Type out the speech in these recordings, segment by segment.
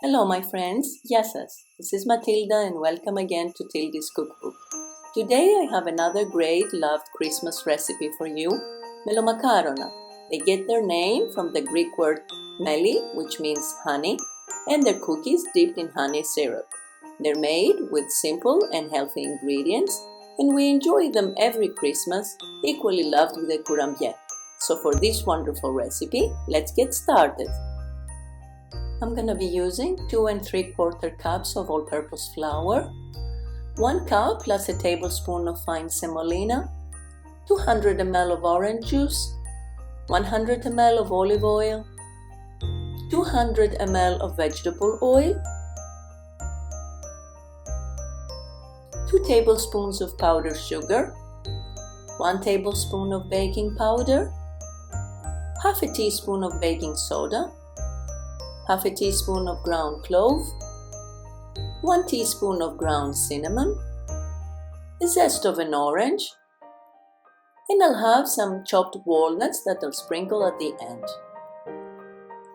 Hello my friends, γεια σας. This is Matilda and welcome again to Tildy's Cookbook. Today I have another great loved Christmas recipe for you, Melomakarona. They get their name from the Greek word meli, which means honey, and they're cookies dipped in honey syrup. They're made with simple and healthy ingredients, and we enjoy them every Christmas, equally loved with a courambier. So for this wonderful recipe, let's get started. I'm going to be using 2 3/4 cups of all-purpose flour, 1 cup plus a tablespoon of fine semolina, 200 ml of orange juice, 100 ml of olive oil, 200 ml of vegetable oil, 2 tablespoons of powdered sugar, 1 tablespoon of baking powder, half a teaspoon of baking soda, half a teaspoon of ground clove, 1 teaspoon of ground cinnamon, the zest of an orange, and I'll have some chopped walnuts that I'll sprinkle at the end.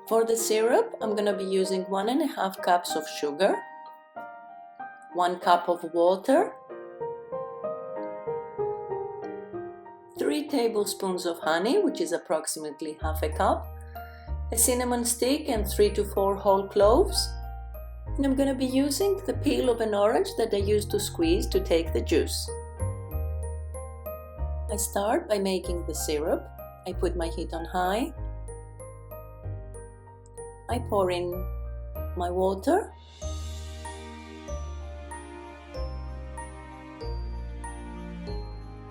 For the syrup, I'm going to be using 1.5 cups of sugar, 1 cup of water, 3 tablespoons of honey, which is approximately half a cup, a cinnamon stick and 3 to 4 whole cloves, and I'm going to be using the peel of an orange that I used to squeeze to take the juice. I start by making the syrup. I put my heat on high. I pour in my water.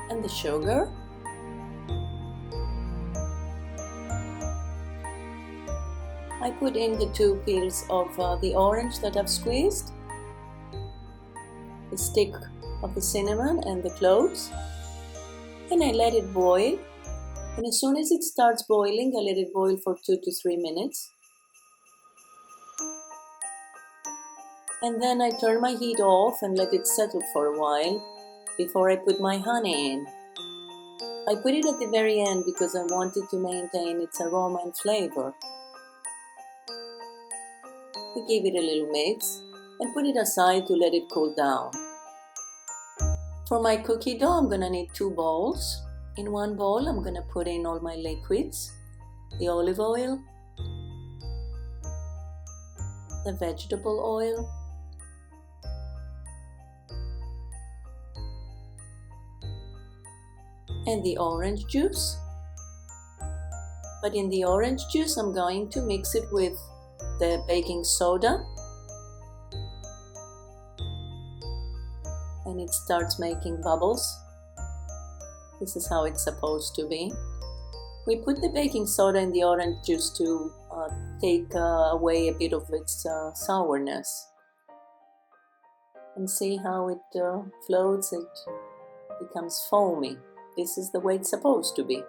And the sugar. I put in the 2 peels of the orange that I've squeezed, the stick of the cinnamon and the cloves, and I let it boil. And as soon as it starts boiling, I let it boil for 2 to 3 minutes. And then I turn my heat off and let it settle for a while before I put my honey in. I put it at the very end because I wanted to maintain its aroma and flavor. I give it a little mix and put it aside to let it cool down. For my cookie dough, I'm going to need 2 bowls. In one bowl, I'm going to put in all my liquids, the olive oil, the vegetable oil, and the orange juice. But in the orange juice, I'm going to mix it with the baking soda, and it starts making bubbles. This is how it's supposed to be. We put the baking soda in the orange juice to take away a bit of its sourness. And see how it floats, it becomes foamy. This is the way it's supposed to be.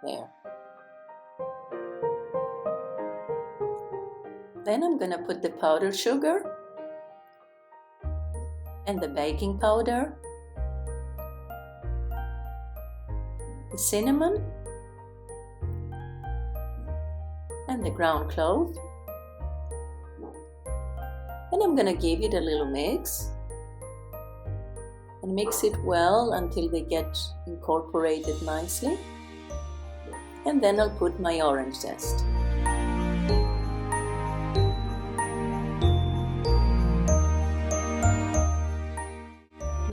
There. Then I'm going to put the powdered sugar and the baking powder, the cinnamon and the ground clove, and I'm going to give it a little mix and mix it well until they get incorporated nicely, and then I'll put my orange zest.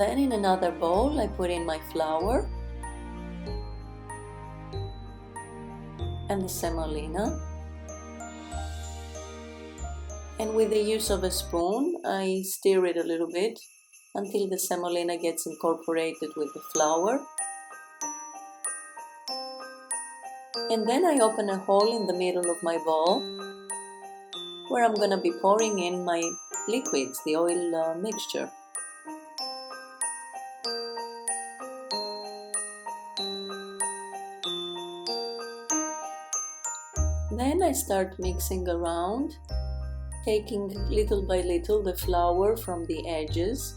Then in another bowl, I put in my flour and the semolina, and with the use of a spoon, I stir it a little bit until the semolina gets incorporated with the flour. And then I open a hole in the middle of my bowl where I'm going to be pouring in my liquids, the oil mixture. Then I start mixing around, taking little by little the flour from the edges,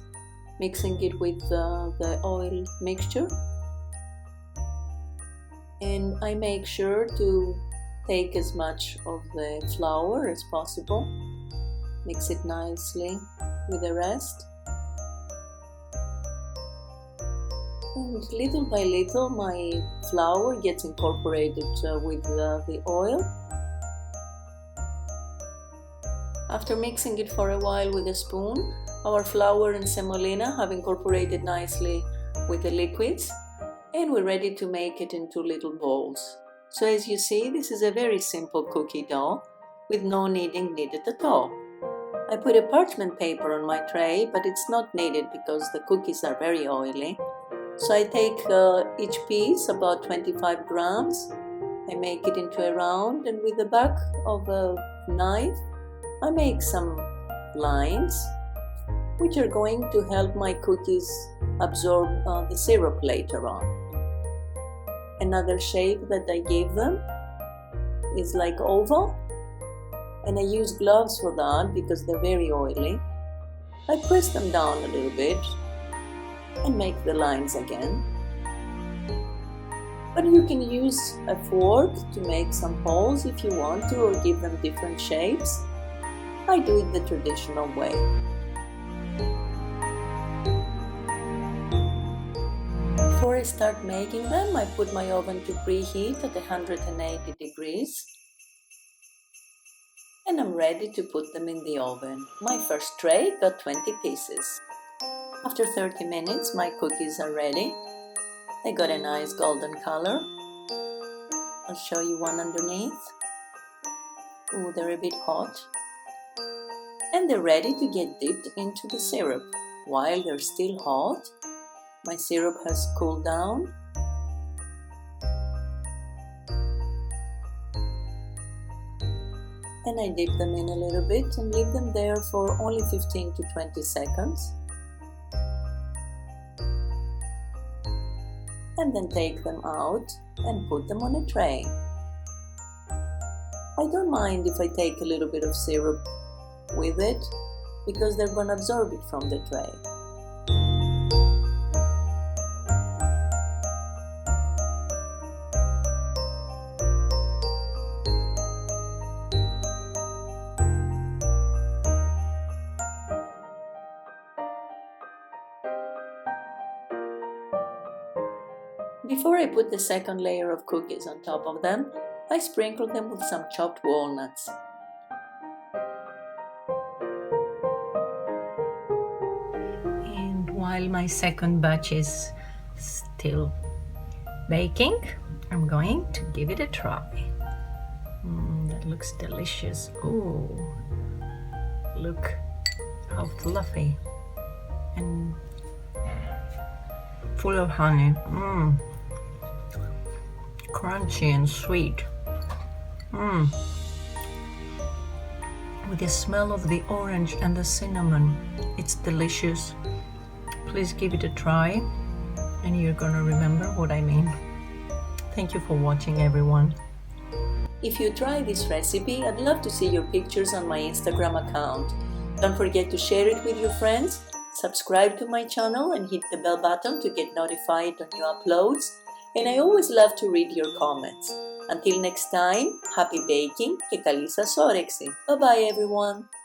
mixing it with the oil mixture, and I make sure to take as much of the flour as possible, mix it nicely with the rest, and little by little my flour gets incorporated with the oil. After mixing it for a while with a spoon, our flour and semolina have incorporated nicely with the liquids, and we're ready to make it into little balls. So as you see, this is a very simple cookie dough with no kneading needed at all. I put a parchment paper on my tray, but it's not needed because the cookies are very oily. So I take each piece, about 25 grams, I make it into a round, and with the back of a knife, I make some lines which are going to help my cookies absorb the syrup later on. Another shape that I give them is like oval, and I use gloves for that because they're very oily. I press them down a little bit and make the lines again. But you can use a fork to make some holes if you want to, or give them different shapes. I do it the traditional way. Before I start making them, I put my oven to preheat at 180 degrees. And I'm ready to put them in the oven. My first tray got 20 pieces. After 30 minutes, my cookies are ready. They got a nice golden color. I'll show you one underneath. Ooh, they're a bit hot. And they're ready to get dipped into the syrup. While they're still hot, my syrup has cooled down. And I dip them in a little bit and leave them there for only 15 to 20 seconds. And then take them out and put them on a tray. I don't mind if I take a little bit of syrup with it because they're going to absorb it from the tray. Before I put the second layer of cookies on top of them, I sprinkle them with some chopped walnuts. And while my second batch is still baking, I'm going to give it a try. That looks delicious. Ooh, look how fluffy and full of honey. Crunchy and sweet. With the smell of the orange and the cinnamon. It's delicious. Please give it a try and you're gonna remember what I mean. Thank you for watching, everyone. If you try this recipe, I'd love to see your pictures on my Instagram account. Don't forget to share it with your friends, subscribe to my channel and hit the bell button to get notified on new uploads. And I always love to read your comments. Until next time, happy baking και καλή σας όρεξη. Bye bye everyone!